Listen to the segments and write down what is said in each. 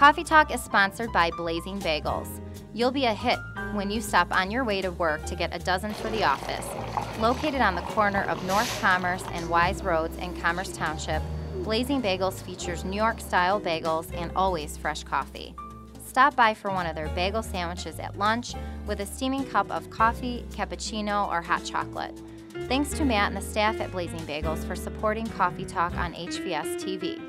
Coffee Talk is sponsored by Blazing Bagels. You'll be a hit when you stop on your way to work to get a dozen for the office. Located on the corner of North Commerce and Wise Roads in Commerce Township, Blazing Bagels features New York-style bagels and always fresh coffee. Stop by for one of their bagel sandwiches at lunch with a steaming cup of coffee, cappuccino, or hot chocolate. Thanks to Matt and the staff at Blazing Bagels for supporting Coffee Talk on HVS TV.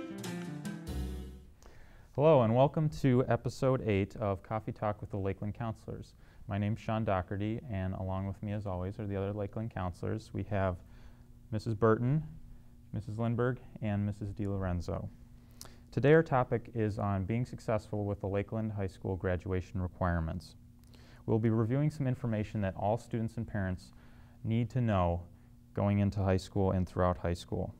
Hello and welcome to episode 8 of Coffee Talk with the Lakeland Counselors. My name's Sean Doherty, and along with me as always are the other Lakeland Counselors. We have Mrs. Burton, Mrs. Lindberg, and Mrs. DiLorenzo. Today our topic is on being successful with the Lakeland High School graduation requirements. We'll be reviewing some information that all students and parents need to know going into high school and throughout high school.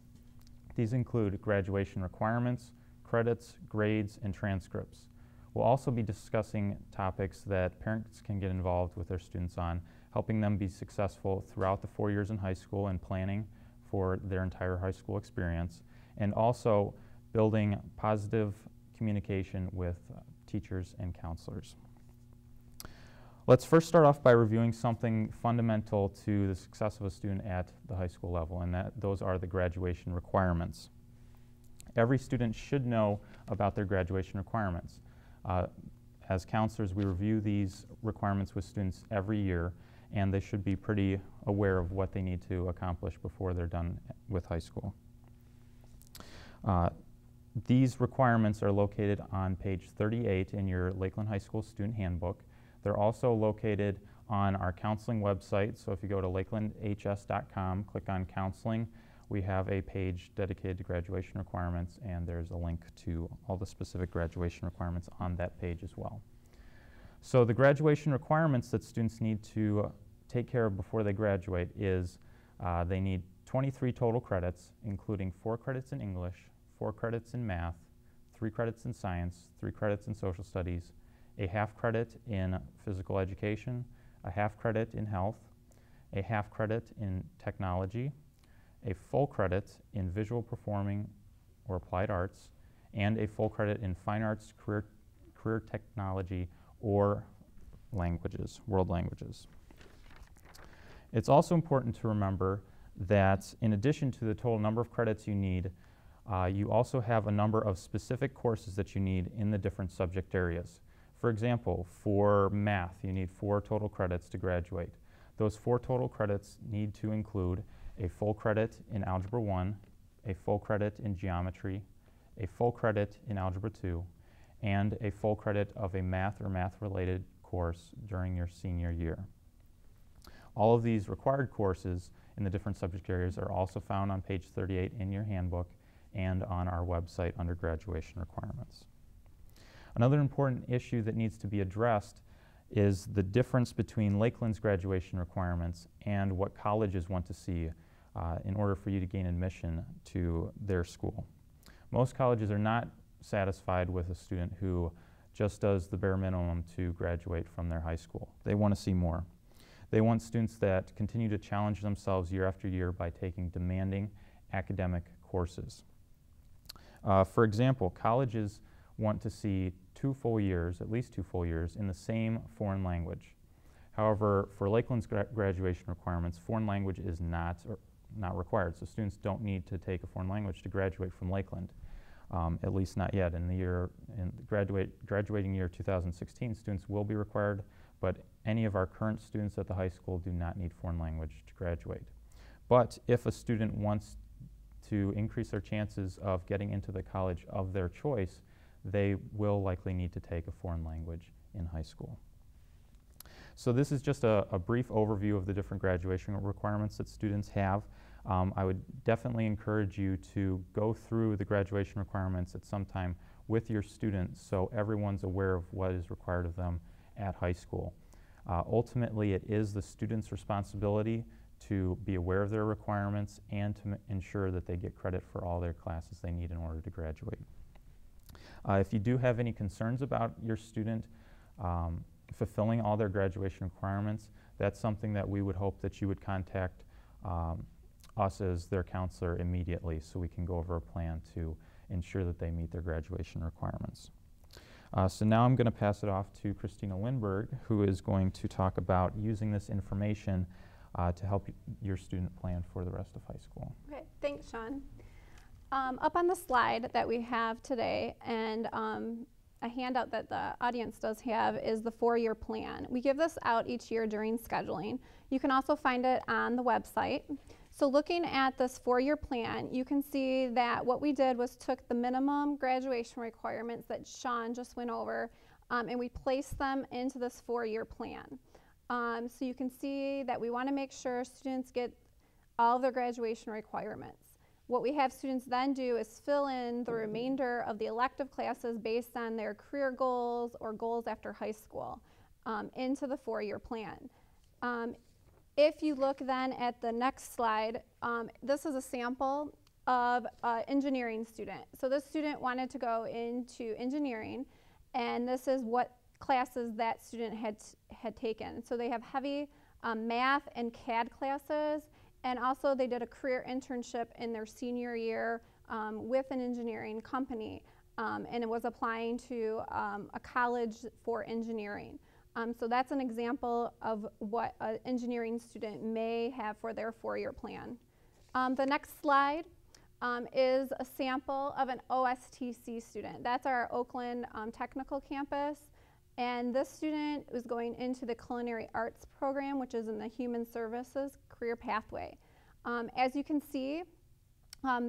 These include graduation requirements, credits, grades, and transcripts. We'll also be discussing topics that parents can get involved with their students on, helping them be successful throughout the 4 years in high school and planning for their entire high school experience, and also building positive communication with teachers and counselors. Let's first start off by reviewing something fundamental to the success of a student at the high school level, and those are the graduation requirements. Every student should know about their graduation requirements. As counselors, we review these requirements with students every year, and they should be pretty aware of what they need to accomplish before they're done with high school. These requirements are located on page 38 in your Lakeland High School Student Handbook. They're also located on our counseling website, so if you go to lakelandhs.com, click on counseling, we have a page dedicated to graduation requirements, and there's a link to all the specific graduation requirements on that page as well. So the graduation requirements that students need to take care of before they graduate is they need 23 total credits, including 4 credits in English, 4 credits in math, 3 credits in science, 3 credits in social studies, a half credit in physical education, a half credit in health, a half credit in technology, a full credit in visual performing or applied arts, and a full credit in fine arts, career technology, or languages, world languages. It's also important to remember that in addition to the total number of credits you need, you also have a number of specific courses that you need in the different subject areas. For example, for math, you need 4 total credits to graduate. Those 4 total credits need to include a full credit in Algebra 1, a full credit in Geometry, a full credit in Algebra 2, and a full credit of a math or math-related course during your senior year. All of these required courses in the different subject areas are also found on page 38 in your handbook and on our website under graduation requirements. Another important issue that needs to be addressed is the difference between Lakeland's graduation requirements and what colleges want to see in order for you to gain admission to their school. Most colleges are not satisfied with a student who just does the bare minimum to graduate from their high school. They want to see more. They want students that continue to challenge themselves year after year by taking demanding academic courses. For example, colleges want to see 2 full years, at least 2 full years, in the same foreign language. However, for Lakeland's graduation requirements, foreign language is not required, so students don't need to take a foreign language to graduate from Lakeland, at least not yet. In the graduating year 2016, students will be required, but any of our current students at the high school do not need foreign language to graduate. But if a student wants to increase their chances of getting into the college of their choice, they will likely need to take a foreign language in high school. So this is just a brief overview of the different graduation requirements that students have. I would definitely encourage you to go through the graduation requirements at some time with your students so everyone's aware of what is required of them at high school. Ultimately, it is the student's responsibility to be aware of their requirements and to ensure that they get credit for all their classes they need in order to graduate. If you do have any concerns about your student fulfilling all their graduation requirements, that's something that we would hope that you would contact us as their counselor immediately so we can go over a plan to ensure that they meet their graduation requirements. So now I'm going to pass it off to Christina Lindberg, who is going to talk about using this information to help your student plan for the rest of high school. Okay, thanks, Sean. Up on the slide that we have today, and a handout that the audience does have, is the 4-year plan. We give this out each year during scheduling. You can also find it on the website. So looking at this 4-year plan, you can see that what we did was took the minimum graduation requirements that Sean just went over, and we placed them into this 4-year plan. So you can see that we want to make sure students get all of their graduation requirements. What we have students then do is fill in the remainder of the elective classes based on their career goals or goals after high school into the 4-year plan. If you look then at the next slide, this is a sample of an engineering student. So this student wanted to go into engineering, and this is what classes that student had taken. So they have heavy math and CAD classes, and also they did a career internship in their senior year with an engineering company, and it was applying to a college for engineering. So that's an example of what an engineering student may have for their 4-year plan. The next slide is a sample of an OSTC student. That's our Oakland Technical Campus. And this student was going into the Culinary Arts program, which is in the Human Services career pathway. As you can see,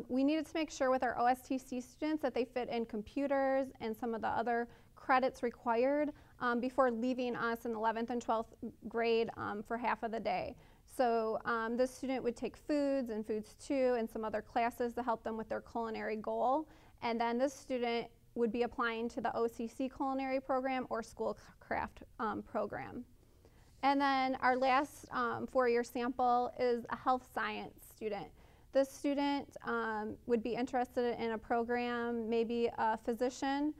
we needed to make sure with our OSTC students that they fit in computers and some of the other credits required before leaving us in 11th and 12th grade for half of the day. So this student would take foods and foods 2 and some other classes to help them with their culinary goal. And then this student would be applying to the OCC culinary program or schoolcraft program. And then our last 4-year sample is a health science student. This student would be interested in a program, maybe a physician.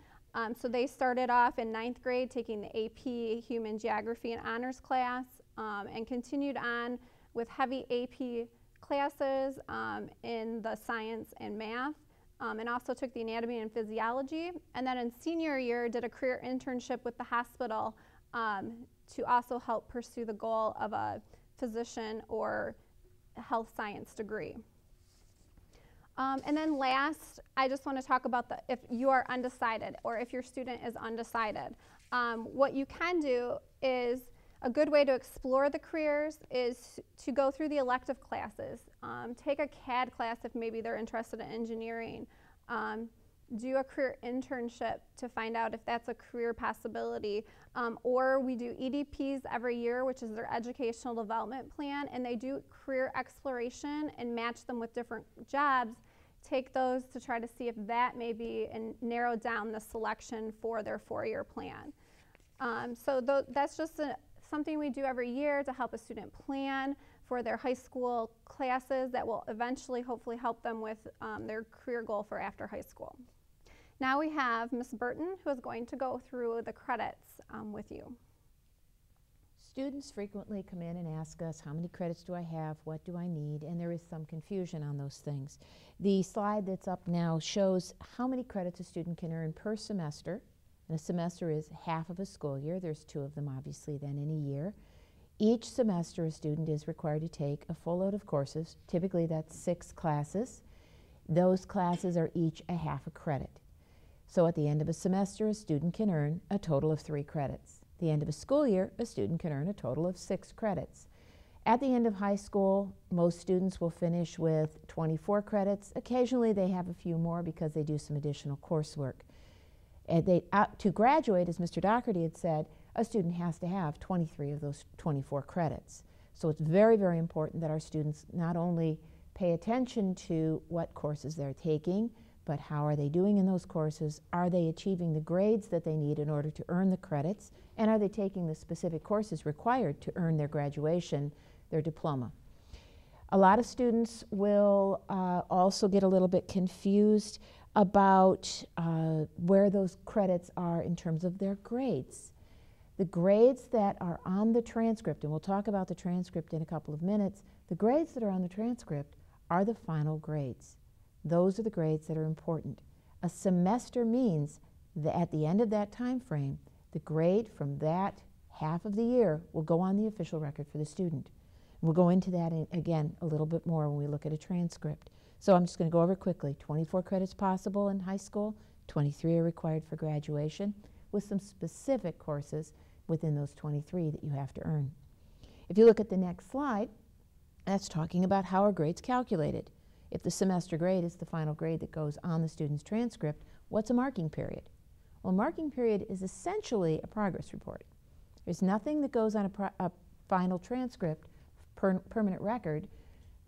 So they started off in 9th grade taking the AP Human Geography and Honors class and continued on with heavy AP classes in the science and math. And also took the anatomy and physiology, and then in senior year did a career internship with the hospital to also help pursue the goal of a physician or health science degree. And then last, I just want to talk about if you are undecided or if your student is undecided. What you can do is, a good way to explore the careers is to go through the elective classes. Take a CAD class if maybe they're interested in engineering. Do a career internship to find out if that's a career possibility. Or we do EDPs every year, which is their educational development plan, and they do career exploration and match them with different jobs. Take those to try to see if that may be and narrow down the selection for their 4-year plan. So that's just something we do every year to help a student plan for their high school classes that will eventually hopefully help them with their career goal for after high school. Now we have Ms. Burton, who is going to go through the credits with you. Students frequently come in and ask us, how many credits do I have, what do I need, and there is some confusion on those things. The slide that's up now shows how many credits a student can earn per semester. And a semester is half of a school year. There's 2 of them obviously then in a year. Each semester a student is required to take a full load of courses. Typically that's 6 classes. Those classes are each a half a credit. So at the end of a semester a student can earn a total of 3 credits. At the end of a school year a student can earn a total of 6 credits. At the end of high school most students will finish with 24 credits. Occasionally they have a few more because they do some additional coursework. To graduate, as Mr. Doherty had said, a student has to have 23 of those 24 credits. So it's very, very important that our students not only pay attention to what courses they're taking, but how are they doing in those courses? Are they achieving the grades that they need in order to earn the credits? And are they taking the specific courses required to earn their graduation, their diploma? A lot of students will also get a little bit confused about where those credits are in terms of their grades. The grades that are on the transcript, and we'll talk about the transcript in a couple of minutes, the grades that are on the transcript are the final grades. Those are the grades that are important. A semester means At the end of that time frame, the grade from that half of the year will go on the official record for the student. We'll go into that again a little bit more when we look at a transcript. So I'm just going to go over quickly. 24 credits possible in high school, 23 are required for graduation, with some specific courses within those 23 that you have to earn. If you look at the next slide, that's talking about how are grades calculated. If the semester grade is the final grade that goes on the student's transcript, what's a marking period? Well, a marking period is essentially a progress report. There's nothing that goes on a final transcript, permanent record,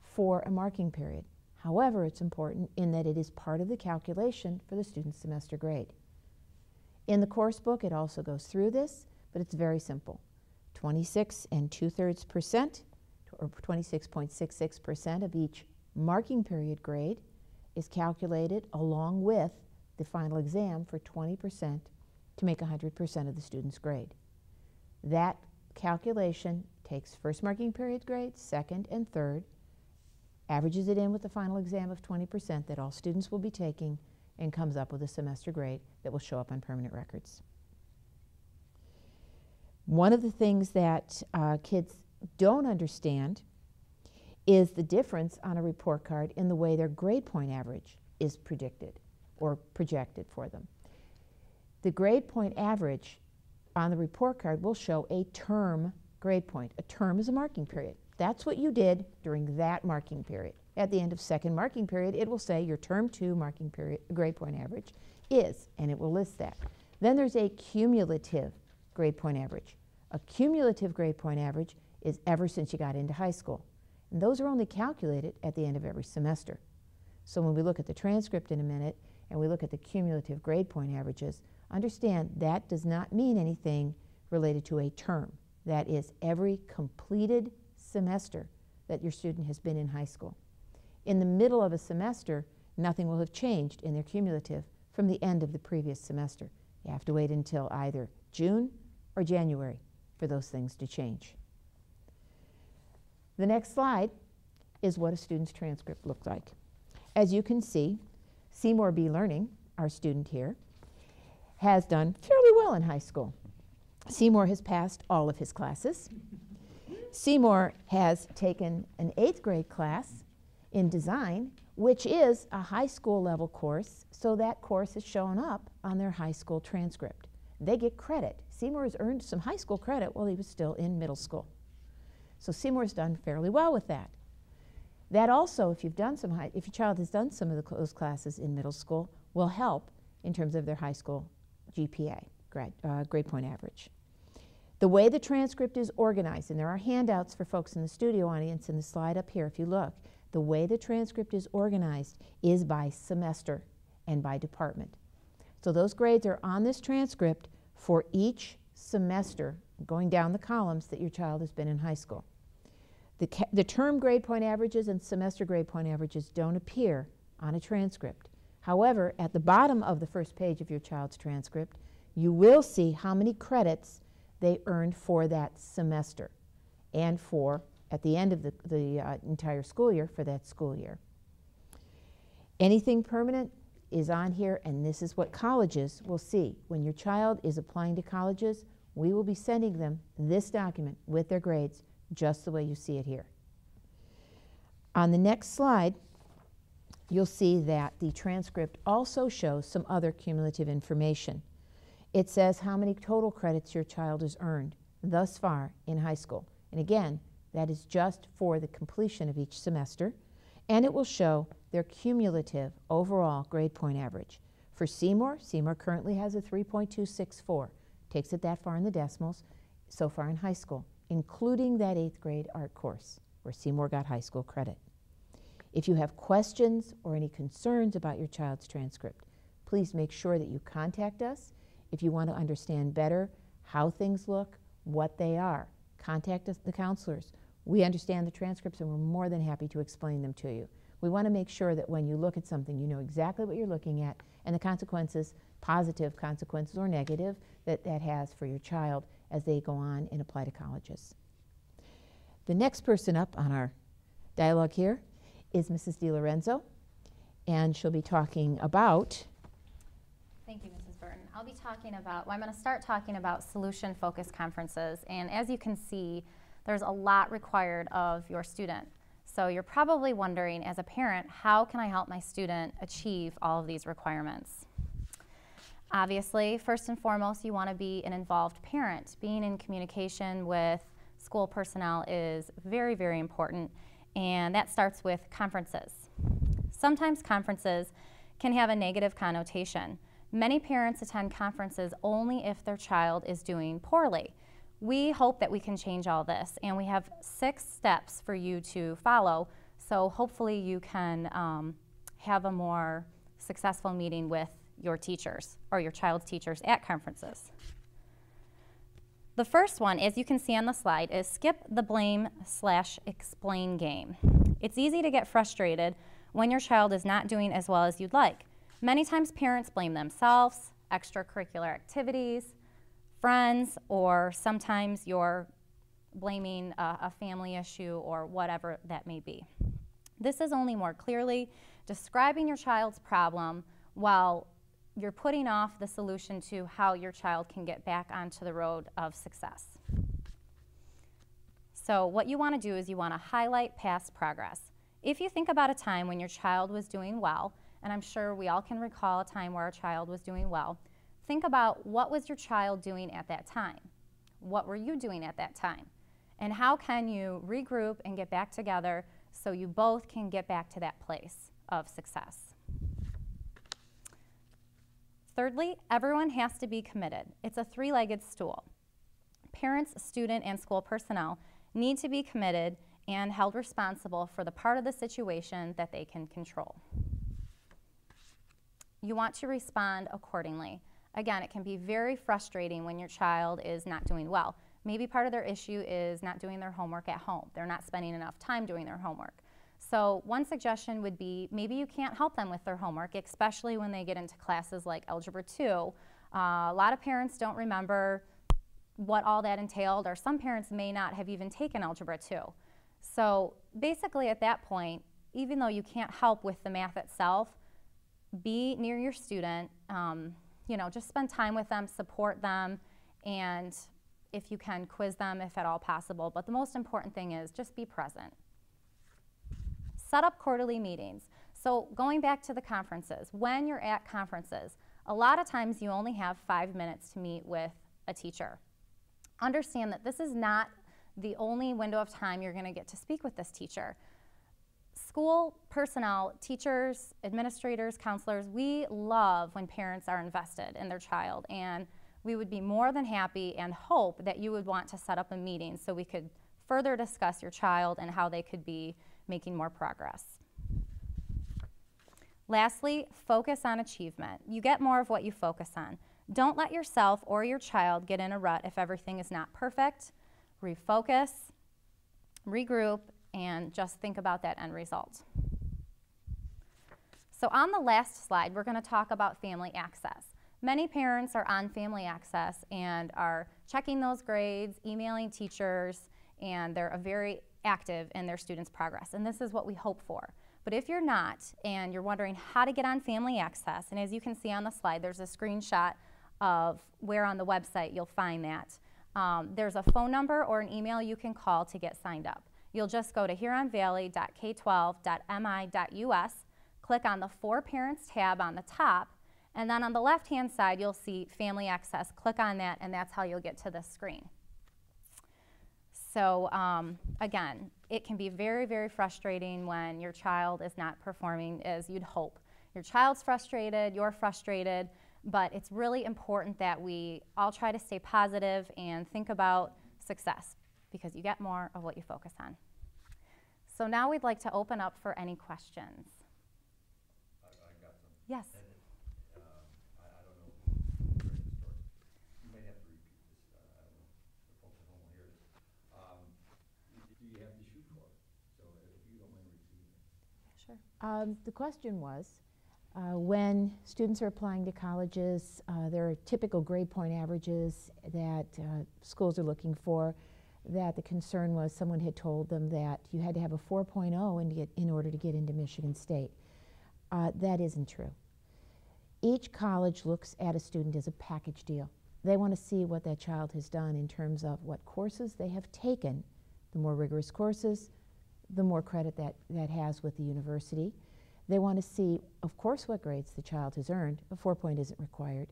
for a marking period. However, it's important in that it is part of the calculation for the student's semester grade. In the course book, it also goes through this, but it's very simple. 26 2/3%, or 26.66% of each marking period grade is calculated along with the final exam for 20% to make 100% of the student's grade. That calculation takes first marking period grade, second and third, averages it in with the final exam of 20% that all students will be taking, and comes up with a semester grade that will show up on permanent records. One of the things that kids don't understand is the difference on a report card in the way their grade point average is predicted or projected for them. The grade point average on the report card will show a term grade point. A term is a marking period. That's what you did during that marking period. At the end of second marking period, it will say your term 2 marking period grade point average is, and it will list that. Then there's a cumulative grade point average. A cumulative grade point average is ever since you got into high school. And those are only calculated at the end of every semester. So when we look at the transcript in a minute and we look at the cumulative grade point averages, understand that does not mean anything related to a term. That is every completed semester that your student has been in high school. In the middle of a semester, nothing will have changed in their cumulative from the end of the previous semester. You have to wait until either June or January for those things to change. The next slide is what a student's transcript looks like. As you can see, Seymour B. Learning, our student here, has done fairly well in high school. Seymour has passed all of his classes. Seymour has taken an 8th grade class in design, which is a high school level course, so that course is showing up on their high school transcript. They get credit. Seymour has earned some high school credit while he was still in middle school. So Seymour's done fairly well with that. That also, if your child has done some of those classes in middle school, will help in terms of their high school GPA, grade point average. The way the transcript is organized, and there are handouts for folks in the studio audience in the slide up here if you look, the way the transcript is organized is by semester and by department. So those grades are on this transcript for each semester going down the columns that your child has been in high school. The term grade point averages and semester grade point averages don't appear on a transcript. However, at the bottom of the first page of your child's transcript, you will see how many credits they earned for that semester and for, at the end of the entire school year, for that school year. Anything permanent is on here, and this is what colleges will see. When your child is applying to colleges, we will be sending them this document with their grades just the way you see it here. On the next slide, you'll see that the transcript also shows some other cumulative information. It says how many total credits your child has earned thus far in high school. And again, that is just for the completion of each semester. And it will show their cumulative overall grade point average. For Seymour, Seymour currently has a 3.264. Takes it that far in the decimals so far in high school, including that 8th grade art course where Seymour got high school credit. If you have questions or any concerns about your child's transcript, please make sure that you contact us. If you want to understand better how things look, what they are, contact us, the counselors. We understand the transcripts and we're more than happy to explain them to you. We want to make sure that when you look at something, you know exactly what you're looking at and the consequences, positive consequences or negative, that has for your child as they go on and apply to colleges. The next person up on our dialogue here is Mrs. DiLorenzo, and she'll be talking about Thank you, Mrs. Burton. I'll be talking about, well, I'm going to start talking about solution-focused conferences. And as you can see, there's a lot required of your student. So you're probably wondering, as a parent, how can I help my student achieve all of these requirements? Obviously, first and foremost, you want to be an involved parent. Being in communication with school personnel is very, very important, and that starts with conferences. Sometimes conferences can have a negative connotation. Many parents attend conferences only if their child is doing poorly. We hope that we can change all this, and we have 6 steps for you to follow, so hopefully you can have a more successful meeting with your teachers or your child's teachers at conferences. The first one, as you can see on the slide, is skip the blame/explain game. It's easy to get frustrated when your child is not doing as well as you'd like. Many times parents blame themselves, extracurricular activities, friends, or sometimes you're blaming a family issue or whatever that may be. This is only more clearly describing your child's problem while you're putting off the solution to how your child can get back onto the road of success. So what you want to do is you want to highlight past progress. If you think about a time when your child was doing well, and I'm sure we all can recall a time where our child was doing well, think about what was your child doing at that time? What were you doing at that time? And how can you regroup and get back together so you both can get back to that place of success? Thirdly, everyone has to be committed. It's a 3-legged stool. Parents, student, and school personnel need to be committed and held responsible for the part of the situation that they can control. You want to respond accordingly. Again, it can be very frustrating when your child is not doing well. Maybe part of their issue is not doing their homework at home. They're not spending enough time doing their homework. So one suggestion would be maybe you can't help them with their homework, especially when they get into classes like Algebra 2. A lot of parents don't remember what all that entailed, or some parents may not have even taken Algebra 2. So basically at that point, even though you can't help with the math itself, be near your student, just spend time with them, support them, and if you can, quiz them if at all possible. But the most important thing is just be present. Set up quarterly meetings. So going back to the conferences, when you're at conferences, a lot of times you only have 5 minutes to meet with a teacher. Understand that this is not the only window of time you're going to get to speak with this teacher. School personnel, teachers, administrators, counselors, we love when parents are invested in their child, and we would be more than happy and hope that you would want to set up a meeting so we could further discuss your child and how they could be making more progress. Lastly, focus on achievement. You get more of what you focus on. Don't let yourself or your child get in a rut if everything is not perfect. Refocus, regroup, and just think about that end result. So on the last slide, we're going to talk about family access. Many parents are on family access and are checking those grades, emailing teachers, and they're very active in their students' progress. And this is what we hope for. But if you're not, and you're wondering how to get on family access, and as you can see on the slide, there's a screenshot of where on the website you'll find that. There's a phone number or an email you can call to get signed up. You'll just go to huronvalley.k12.mi.us, click on the For Parents tab on the top, and then on the left-hand side you'll see Family Access. Click on that, and that's how you'll get to this screen. So again, it can be very, very frustrating when your child is not performing as you'd hope. Your child's frustrated, you're frustrated, but it's really important that we all try to stay positive and think about success, because you get more of what you focus on. So now we'd like to open up for any questions. I got some. Yes. And I don't know where to start. You may have to repeat this. I don't know. The folks at home will hear this. Do you have to shoot for it? So if you don't mind repeating it. Sure. The question was, when students are applying to colleges, there are typical grade point averages that schools are looking for. That the concern was someone had told them that you had to have a 4.0 in order to get into Michigan State. That isn't true. Each college looks at a student as a package deal. They want to see what that child has done in terms of what courses they have taken. The more rigorous courses, the more credit that has with the university. They want to see, of course, what grades the child has earned. A 4-point isn't required.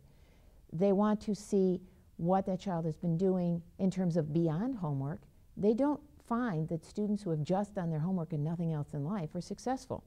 They want to see what that child has been doing in terms of beyond homework. They don't find that students who have just done their homework and nothing else in life are successful.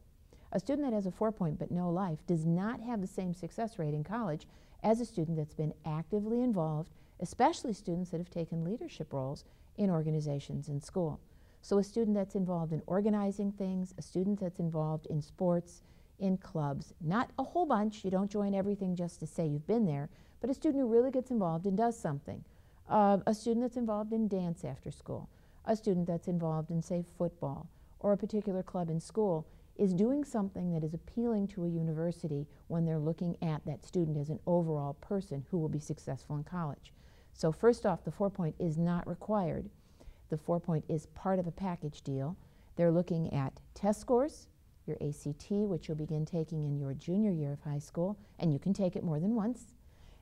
A student that has a 4-point but no life does not have the same success rate in college as a student that's been actively involved, especially students that have taken leadership roles in organizations in school. So a student that's involved in organizing things, a student that's involved in sports, in clubs, not a whole bunch, you don't join everything just to say you've been there, but a student who really gets involved and does something. A student that's involved in dance after school, a student that's involved in, say, football, or a particular club in school, is doing something that is appealing to a university when they're looking at that student as an overall person who will be successful in college. So first off, the 4-point is not required. The 4-point is part of a package deal. They're looking at test scores, your ACT, which you'll begin taking in your junior year of high school, and you can take it more than once.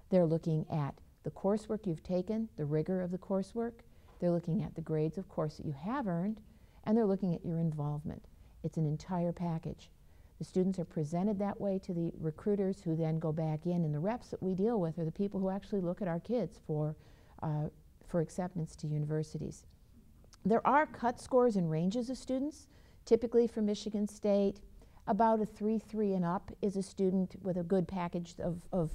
They're looking at the coursework you've taken, the rigor of the coursework. They're looking at the grades, of course, that you have earned, and they're looking at your involvement. It's an entire package. The students are presented that way to the recruiters who then go back in, and the reps that we deal with are the people who actually look at our kids for acceptance to universities. There are cut scores and ranges of students. Typically for Michigan State, about a 3.3 and up is a student with a good package of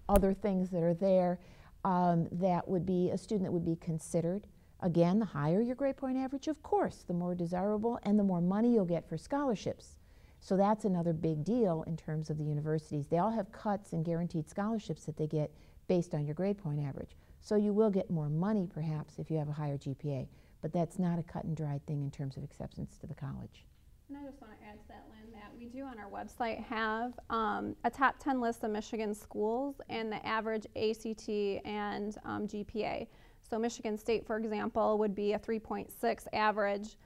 other things that are there. That would be a student that would be considered. Again, the higher your grade point average, of course, the more desirable and the more money you'll get for scholarships. So that's another big deal in terms of the universities. They all have cuts and guaranteed scholarships that they get based on your grade point average. So you will get more money perhaps if you have a higher GPA, but that's not a cut and dried thing in terms of acceptance to the college. And I just want to add to that, Lynn, that we do on our website have a top 10 list of Michigan schools and the average ACT and GPA. So Michigan State, for example, would be a 3.6 average.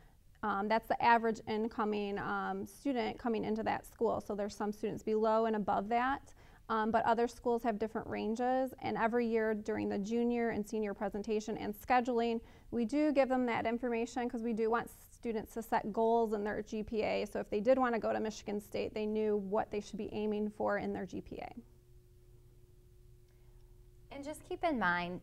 That's the average incoming student coming into that school. So there's some students below and above that, but other schools have different ranges. And every year during the junior and senior presentation and scheduling, we do give them that information because we do want students to set goals in their GPA. So if they did want to go to Michigan State, they knew what they should be aiming for in their GPA. And just keep in mind,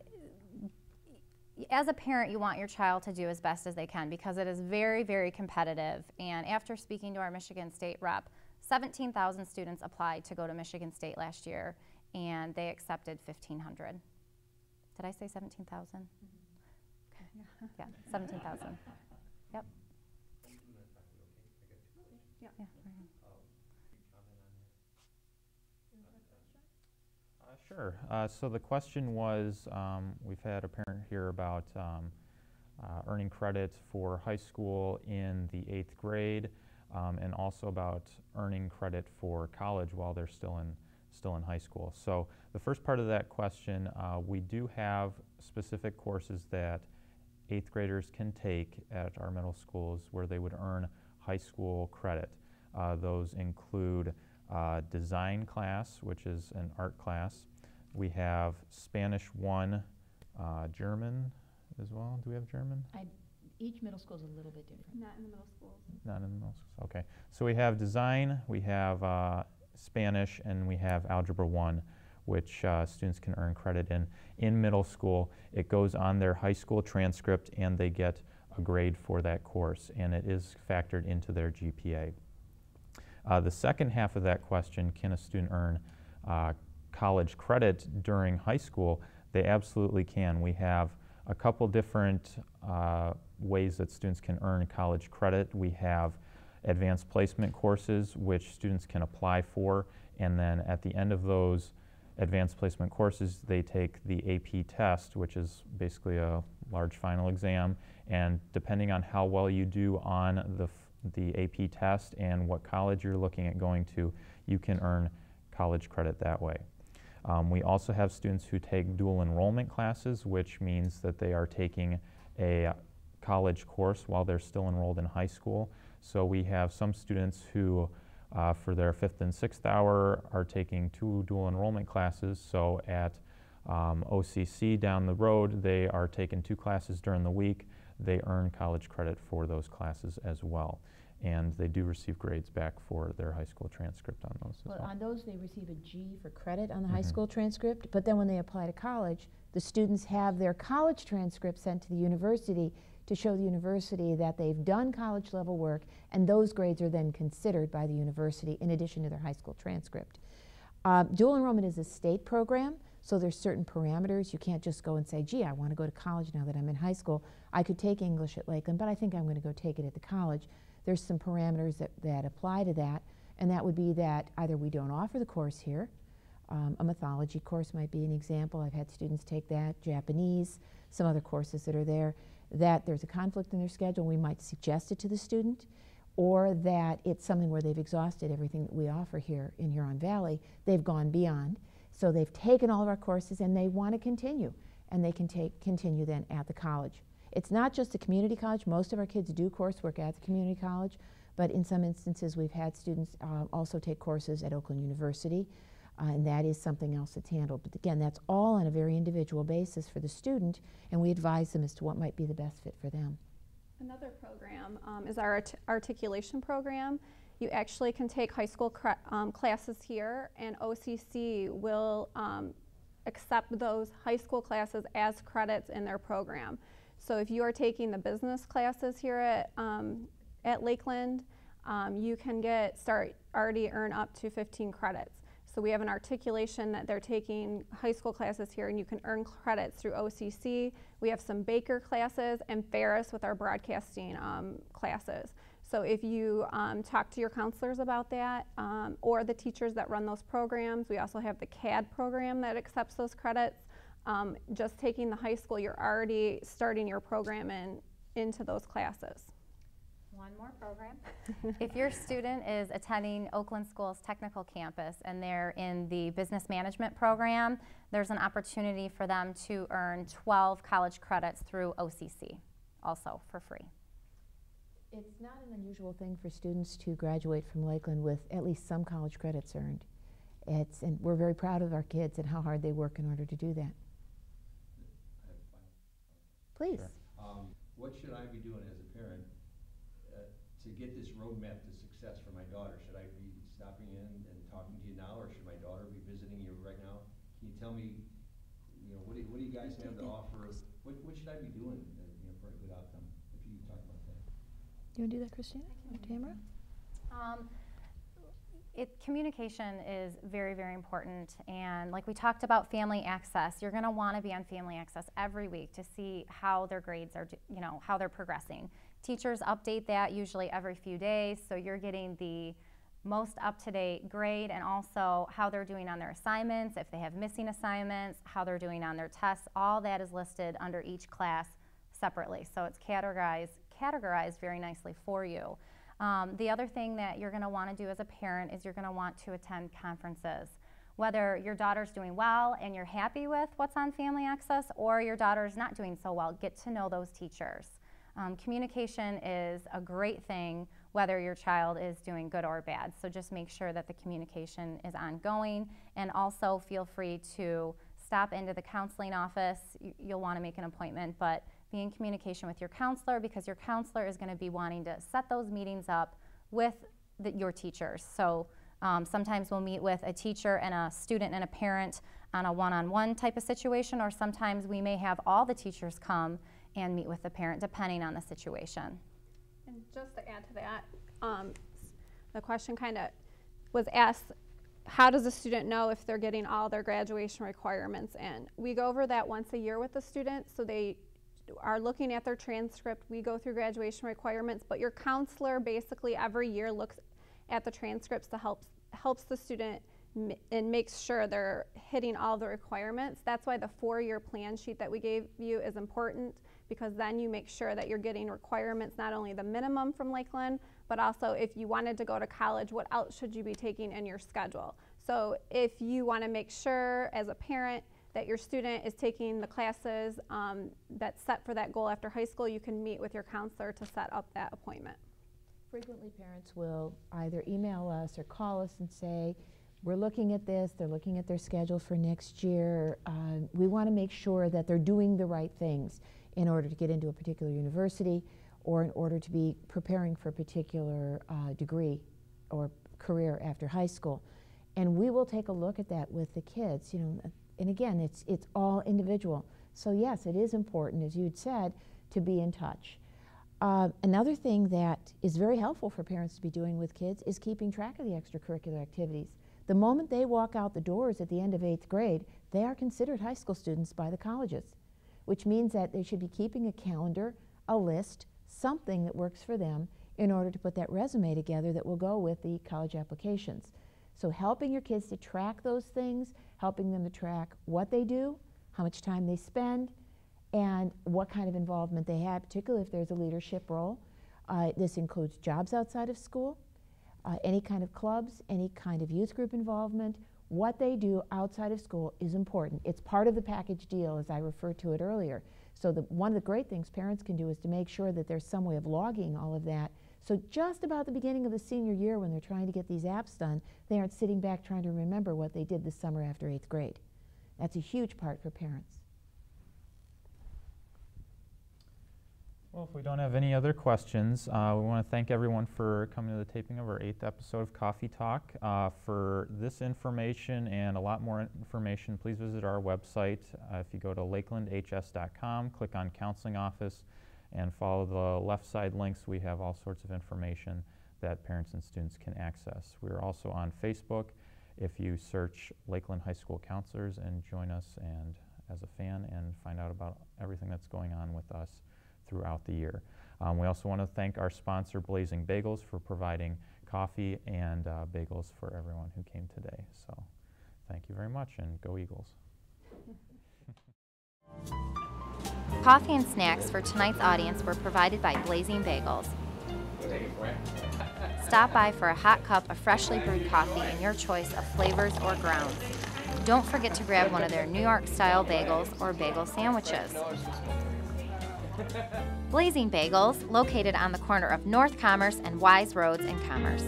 as a parent, you want your child to do as best as they can because it is very, very competitive. And after speaking to our Michigan State rep, 17,000 students applied to go to Michigan State last year, and they accepted 1,500. Did I say 17,000? Okay. Yeah, 17,000. Yep. Yeah. Sure. So the question was, we've had a parent here about earning credit for high school in the 8th grade, and also about earning credit for college while they're still in high school. So the first part of that question, we do have specific courses that 8th graders can take at our middle schools where they would earn high school credit. Those include design class, which is an art class. We have Spanish 1, German as well. Do we have German? Each middle school is a little bit different. Not in the middle schools. Not in the middle schools. Okay. So we have design, we have Spanish, and we have Algebra 1, which students can earn credit in middle school. It goes on their high school transcript, and they get a grade for that course, and it is factored into their GPA. The second half of that question, can a student earn college credit during high school? They absolutely can. We have a couple different ways that students can earn college credit. We have advanced placement courses which students can apply for, and then at the end of those advanced placement courses they take the AP test, which is basically a large final exam, and depending on how well you do on the AP test and what college you're looking at going to, you can earn college credit that way. We also have students who take dual enrollment classes, which means that they are taking a college course while they're still enrolled in high school. So we have some students who For their 5th and 6th hour are taking 2 dual enrollment classes. So at OCC down the road, they are taking 2 classes during the week. They earn college credit for those classes as well. And they do receive grades back for their high school transcript on those as well. On those, they receive a G for credit on the high school transcript, but then when they apply to college, the students have their college transcript sent to the university to show the university that they've done college level work, and those grades are then considered by the university in addition to their high school transcript. Dual enrollment is a state program, so there's certain parameters. You can't just go and say, gee, I want to go to college now that I'm in high school. I could take English at Lakeland, but I think I'm going to go take it at the college. There's some parameters that apply to that, and that would be that either we don't offer the course here. A mythology course might be an example. I've had students take that, Japanese, some other courses that are there, that there's a conflict in their schedule, we might suggest it to the student, or that it's something where they've exhausted everything that we offer here in Huron Valley. They've gone beyond, so they've taken all of our courses and they want to continue, and they can continue then at the college. It's not just a community college. Most of our kids do coursework at the community college, but in some instances we've had students also take courses at Oakland University, and that is something else that's handled. But again, that's all on a very individual basis for the student, and we advise them as to what might be the best fit for them. Another program is our articulation program. You actually can take high school classes here, and OCC will accept those high school classes as credits in their program. So if you are taking the business classes here at Lakeland, you can already earn up to 15 credits. So we have an articulation that they're taking high school classes here, and you can earn credits through OCC. We have some Baker classes and Ferris with our broadcasting classes. So if you talk to your counselors about that, or the teachers that run those programs, we also have the CAD program that accepts those credits. Just taking the high school, you're already starting your program into those classes. One more program. If your student is attending Oakland School's technical campus and they're in the business management program, there's an opportunity for them to earn 12 college credits through OCC, also for free. It's not an unusual thing for students to graduate from Lakeland with at least some college credits earned. And we're very proud of our kids and how hard they work in order to do that. Please. Sure. What should I be doing as a parent to get this roadmap to success for my daughter? Should I be stopping in and talking to you now, or should my daughter be visiting you right now? Can you tell me, what do you guys have to offer? What should I be doing, for a good outcome? If you talk about that. You want to do that, Christina or Tamara? Communication is very, very important, and like we talked about family access, you're going to want to be on family access every week to see how their grades are, how they're progressing. Teachers update that usually every few days, so you're getting the most up-to-date grade and also how they're doing on their assignments, if they have missing assignments, how they're doing on their tests. All that is listed under each class separately, so it's categorized very nicely for you. The other thing that you're going to want to do as a parent is you're going to want to attend conferences. Whether your daughter's doing well and you're happy with what's on Family Access, or your daughter's not doing so well, get to know those teachers. Communication is a great thing whether your child is doing good or bad, so just make sure that the communication is ongoing, and also feel free to stop into the counseling office. You'll want to make an appointment, but be in communication with your counselor, because your counselor is going to be wanting to set those meetings up with your teachers. So sometimes we'll meet with a teacher and a student and a parent on a one-on-one type of situation, or sometimes we may have all the teachers come and meet with the parent, depending on the situation. And just to add to that, the question kind of was asked, how does a student know if they're getting all their graduation requirements in? We go over that once a year with the students, so they are looking at their transcript. We go through graduation requirements, but your counselor basically every year looks at the transcripts to helps the student and makes sure they're hitting all the requirements. That's why the 4-year plan sheet that we gave you is important, because then you make sure that you're getting requirements, not only the minimum from Lakeland, but also if you wanted to go to college, what else should you be taking in your schedule? So if you want to make sure as a parent that your student is taking the classes that's set for that goal after high school, you can meet with your counselor to set up that appointment. Frequently, parents will either email us or call us and say, we're looking at this, they're looking at their schedule for next year. We want to make sure that they're doing the right things in order to get into a particular university or in order to be preparing for a particular degree or career after high school. And we will take a look at that with the kids, you know, and again, it's all individual. So yes, it is important, as you'd said, to be in touch. Another thing that is very helpful for parents to be doing with kids is keeping track of the extracurricular activities. The moment they walk out the doors at the end of 8th grade, they are considered high school students by the colleges, which means that they should be keeping a calendar, a list, something that works for them in order to put that resume together that will go with the college applications. So helping your kids to track those things, helping them to track what they do, how much time they spend, and what kind of involvement they have, particularly if there's a leadership role. This includes jobs outside of school, any kind of clubs, any kind of youth group involvement. What they do outside of school is important. It's part of the package deal, as I referred to it earlier. So one of the great things parents can do is to make sure that there's some way of logging all of that. So just about the beginning of the senior year, when they're trying to get these apps done, they aren't sitting back trying to remember what they did this summer after 8th grade. That's a huge part for parents. Well, if we don't have any other questions, we want to thank everyone for coming to the taping of our 8th episode of Coffee Talk. For this information and a lot more information, please visit our website. If you go to lakelandhs.com, click on Counseling Office, and follow the left side links, we have all sorts of information that parents and students can access. We're also on Facebook. If you search Lakeland High School Counselors, and join us and as a fan and find out about everything that's going on with us throughout the year. We also want to thank our sponsor, Blazing Bagels, for providing coffee and bagels for everyone who came today. So thank you very much, and go Eagles. Coffee and snacks for tonight's audience were provided by Blazing Bagels. Stop by for a hot cup of freshly brewed coffee in your choice of flavors or grounds. Don't forget to grab one of their New York-style bagels or bagel sandwiches. Blazing Bagels, located on the corner of North Commerce and Wise Roads in Commerce.